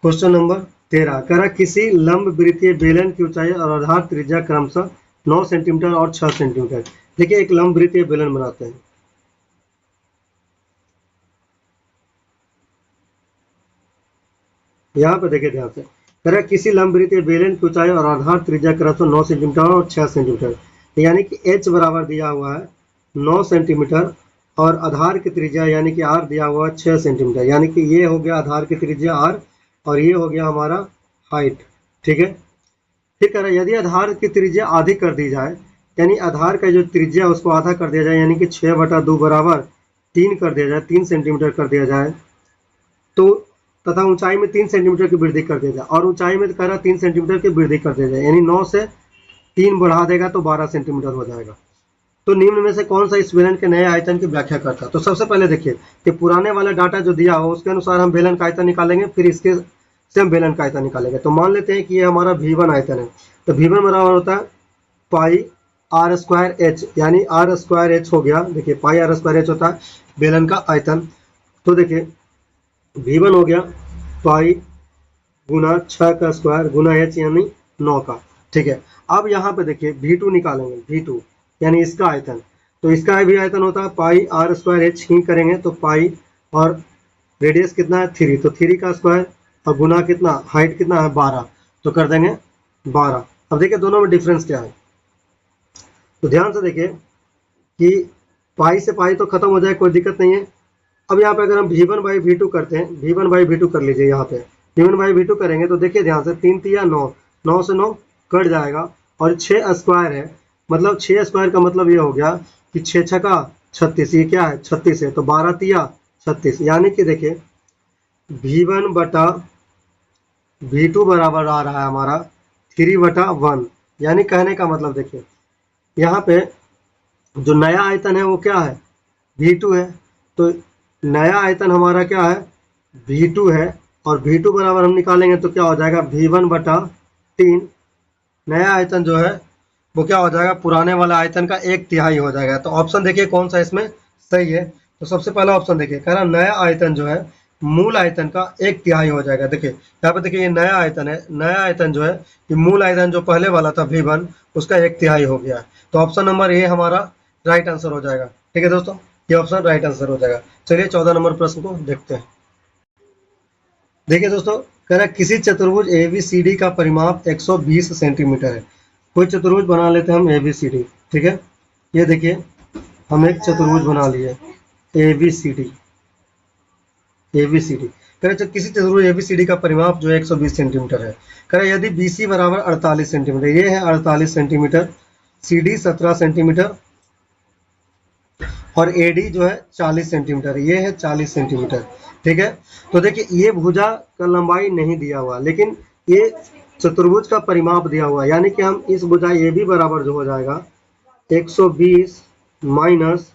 क्वेश्चन नंबर 13 करा किसी लंब वृत्तीय बेलन की ऊंचाई और आधार त्रिज्या क्रमशः 9 सेंटीमीटर और 6 सेंटीमीटर। देखिए एक लंब वृत्तीय बेलन बनाते हैं। यहाँ पे देखिए ध्यान से, करा किसी लंब वृत्तीय बेलन की ऊंचाई और आधार त्रिज्या क्रमशः 9 सेंटीमीटर और 6 सेंटीमीटर, यानी कि h बराबर दिया हुआ है 9 सेंटीमीटर और आधार की त्रिज्या यानी कि r दिया हुआ है 6 सेंटीमीटर, यानी कि ये हो गया आधार की त्रिज्या r और ये हो गया हमारा हाइट। ठीक है, फिर कह रहा है यदि आधार की त्रिज्या आधी कर दी जाए, यानी आधार का जो त्रिज्या है उसको आधा कर दिया जाए, यानी कि 6/2 बराबर 3 कर दिया जाए, 3 सेंटीमीटर कर दिया जाए, तो तथा ऊंचाई में 3 सेंटीमीटर की वृद्धि कर दिया जाए, और ऊंचाई में कह रहा 3 सेंटीमीटर की वृद्धि कर दिया जाए, यानी 9 से 3 बढ़ा देगा तो 12 सेंटीमीटर हो जाएगा। तो निम्न में से कौन सा इस बेलन के नए आयतन की व्याख्या करता है? तो सबसे पहले देखिए कि पुराने वाला डाटा जो दिया हो उसके अनुसार हम बेलन का आयतन निकालेंगे, फिर इसके से हम बेलन का आयतन निकालेंगे। तो मान लेते हैं कि ये हमारा V1 आयतन है, तो V1 बराबर होता है पाई आर स्क्वायर एच, यानी आर स्क्वायर एच हो गया। देखिए पाई आर स्क्वायर एच होता है बेलन का आयतन। तो देखिए V1 हो गया पाई गुना 6 का स्क्वायर गुना एच यानी 9 का, ठीक है। अब यहाँ पे देखिए V2 निकालेंगे, V2 यानी इसका आयतन। तो इसका भी आयतन होता है पाई आर स्क्वायर एच ही करेंगे, तो पाई और रेडियस कितना है 3, तो 3 का स्क्वायर और गुना कितना, हाइट कितना है 12, तो कर देंगे 12। अब देखिए दोनों में डिफरेंस क्या है, तो ध्यान से देखिए कि पाई से पाई तो खत्म हो जाए, कोई दिक्कत नहीं है। अब यहाँ पे अगर हम V1 बाई V2 करते हैं, V1 बाई V2 कर लीजिए, यहाँ पे V1 बाई V2 करेंगे तो देखिए ध्यान से 3 तिया 9, 9 से 9 कट जाएगा और 6 स्क्वायर है, मतलब 6 स्क्वायर का मतलब ये हो गया कि 6 छका 36, ये क्या है 36 है, तो 12 तिया 36, यानी कि देखिए V1 बटा V2 बराबर आ रहा है हमारा 3/1, यानी कहने का मतलब देखिए यहाँ पे जो नया आयतन है वो क्या है V2 है, तो नया आयतन हमारा क्या है V2 है, और V2 बराबर हम निकालेंगे तो क्या हो जाएगा V1/3। नया आयतन जो है वो क्या हो जाएगा पुराने वाला आयतन का 1/3 हो जाएगा। तो ऑप्शन देखिए कौन सा इसमें सही है। तो सबसे पहला ऑप्शन देखिए कह रहा नया आयतन जो है मूल आयतन का 1/3 हो जाएगा। देखिए यहाँ पे देखिए ये नया आयतन है, नया आयतन जो है ये मूल आयतन जो पहले वाला था V1 उसका 1/3 हो गया है। तो ऑप्शन नंबर ए हमारा राइट आंसर हो जाएगा। ठीक है दोस्तों, ये ऑप्शन राइट आंसर हो जाएगा। चलिए 14 नंबर प्रश्न को देखते हैं। देखिए दोस्तों कह रहा है किसी चतुर्भुज ABCD का परिमाप 120 सेंटीमीटर है। कोई चतुर्भुज बना लेते हैं हम ABCD, ठीक है। ये देखिए हम एक चतुर्भुज बना लिए ABCD, कह रहे किसी चतुर्भुज ABCD का परिमाप जो है 120 सेंटीमीटर है। कह रहे यदि BC बराबर 48 सेंटीमीटर, ये है 48 सेंटीमीटर, CD 17 सेंटीमीटर और AD जो है 40 सेंटीमीटर, ये है 40 सेंटीमीटर, ठीक है। तो देखिए ये भुजा का लंबाई नहीं दिया हुआ, लेकिन ये चतुर्भुज का परिमाप दिया हुआ है, यानी कि हम इस भुजा AB बराबर जो हो जाएगा 120 माइनस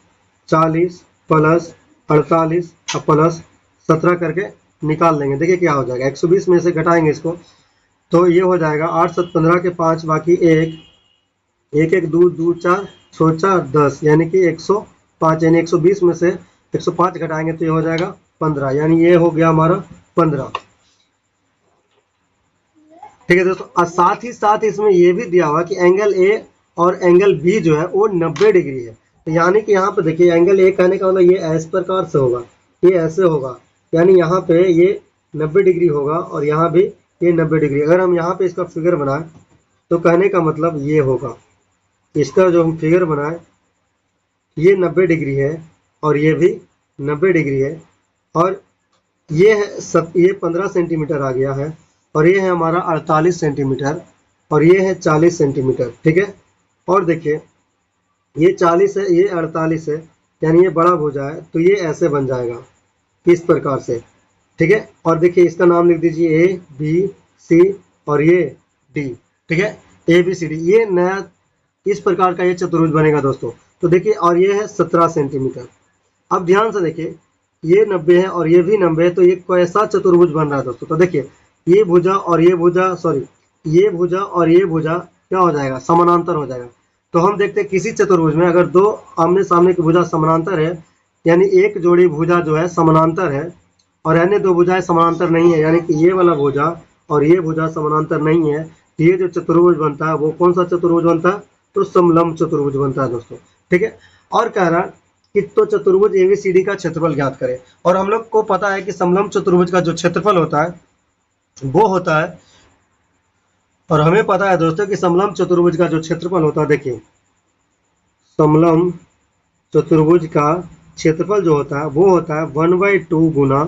40 प्लस 48 प्लस 17 करके निकाल लेंगे। देखिए क्या हो जाएगा 120 में से घटाएंगे इसको तो ये हो जाएगा 8 7 15 के 5 बाकी 1 1 1 2 2 4 6 4 10, यानी कि 105, यानी 120 में से 105 घटाएंगे तो ये हो जाएगा 15, यानी ये हो गया हमारा 15। ठीक है दोस्तों, और साथ ही साथ इसमें ये भी दिया हुआ कि एंगल ए और एंगल बी जो है वो 90 डिग्री है। तो यानी कि यहाँ पे देखिए एंगल ए कहने का मतलब ये इस प्रकार से होगा, ये ऐसे होगा, यानी यहाँ पे ये 90 डिग्री होगा और यहाँ भी ये 90 डिग्री। अगर हम यहाँ पे इसका फिगर बनाए तो कहने का मतलब ये होगा, इसका जो हम फिगर बनाए ये 90 डिग्री है और ये भी 90 डिग्री है, और ये है ये 15 सेंटीमीटर आ गया है, और ये है हमारा 48 सेंटीमीटर और ये है 40 सेंटीमीटर, ठीक है। और देखिए ये 40 है ये 48 है, यानी ये बड़ा भुजा है तो ये ऐसे बन जाएगा इस प्रकार से, ठीक है। और देखिए इसका नाम लिख दीजिए ABC और ये D, ठीक है, ABCD। ये नया इस प्रकार का ये चतुर्भुज बनेगा दोस्तों। तो देखिए और ये है 17 सेंटीमीटर। अब ध्यान से देखिए ये 90 है और ये भी 90 है, तो ये कैसा चतुर्भुज बन रहा है दोस्तों। तो देखिए ये भुजा और ये भुजा, सॉरी ये भुजा और ये भुजा क्या हो जाएगा समानांतर हो जाएगा। तो हम देखते हैं किसी चतुर्भुज में अगर दो आमने सामने की भुजा समानांतर है, यानी एक जोड़ी भुजा जो है समानांतर है और अन्य दो भुजाएं समानांतर नहीं है, यानी कि ये वाला भुजा और ये भुजा समानांतर नहीं है, तो ये जो चतुर्भुज बनता है वो कौन सा चतुर्भुज बनता है, तो समलंब चतुर्भुज बनता है दोस्तों, ठीक है। और कह रहा कि तो चतुर्भुज ABCD का क्षेत्रफल ज्ञात करें, और हम लोग को पता है कि समलंब चतुर्भुज का जो क्षेत्रफल होता है वो होता है, और हमें पता है दोस्तों कि समलंब चतुर्भुज का जो क्षेत्रफल होता है, देखिए समलंब चतुर्भुज का क्षेत्रफल जो होता है वो होता है 1/2 गुना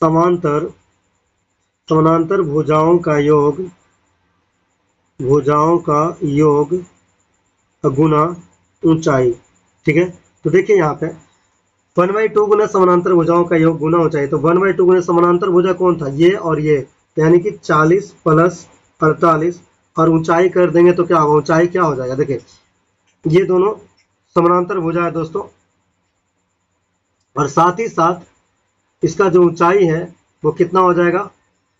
समानांतर भुजाओं का योग गुना ऊंचाई, ठीक है। तो देखिए यहाँ पे 1/2 गुना समानांतर भुजाओं का योग गुना ऊंचाई, तो 1/2 गुना समानांतर भुजा कौन था, ये और ये, यानी कि 40 प्लस 48 और ऊंचाई कर देंगे तो क्या होगा, ऊंचाई क्या हो जाएगा, देखिए ये दोनों समानांतर भुजा है दोस्तों, और साथ ही साथ इसका जो ऊंचाई है वो कितना हो जाएगा।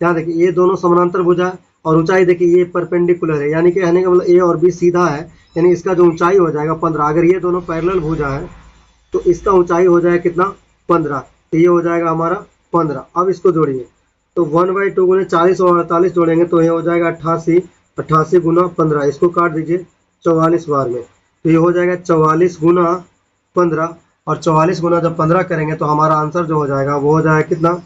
यहाँ देखिए ये दोनों समानांतर भुजा है और ऊंचाई देखिए ये परपेंडिकुलर है, यानी कि कहने का मतलब ए और बी सीधा है, यानी इसका जो ऊंचाई हो जाएगा 15। अगर ये दोनों पैरेलल भुजा है तो इसका ऊंचाई हो जाएगा कितना 15, तो ये हो जाएगा हमारा 15। अब इसको जोड़िए तो 1/2 गुने 40 और 48 जोड़ेंगे तो ये हो जाएगा 88, 88 गुना 15, इसको काट दीजिए 44 बार में, तो ये हो जाएगा 44 गुना 15, और 44 गुना जब 15 करेंगे तो हमारा आंसर जो हो जाएगा वो हो जाएगा कितना,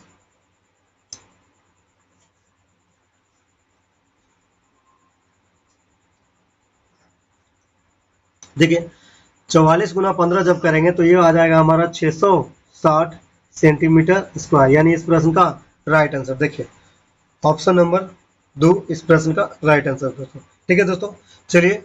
देखिए 44 गुना 15 जब करेंगे तो ये आ जाएगा हमारा 660 सेंटीमीटर स्क्वायर, यानी इस प्रश्न का राइट आंसर देखिए ऑप्शन नंबर 2 इस प्रश्न का राइट आंसर दोस्तों। ठीक है दोस्तों, चलिए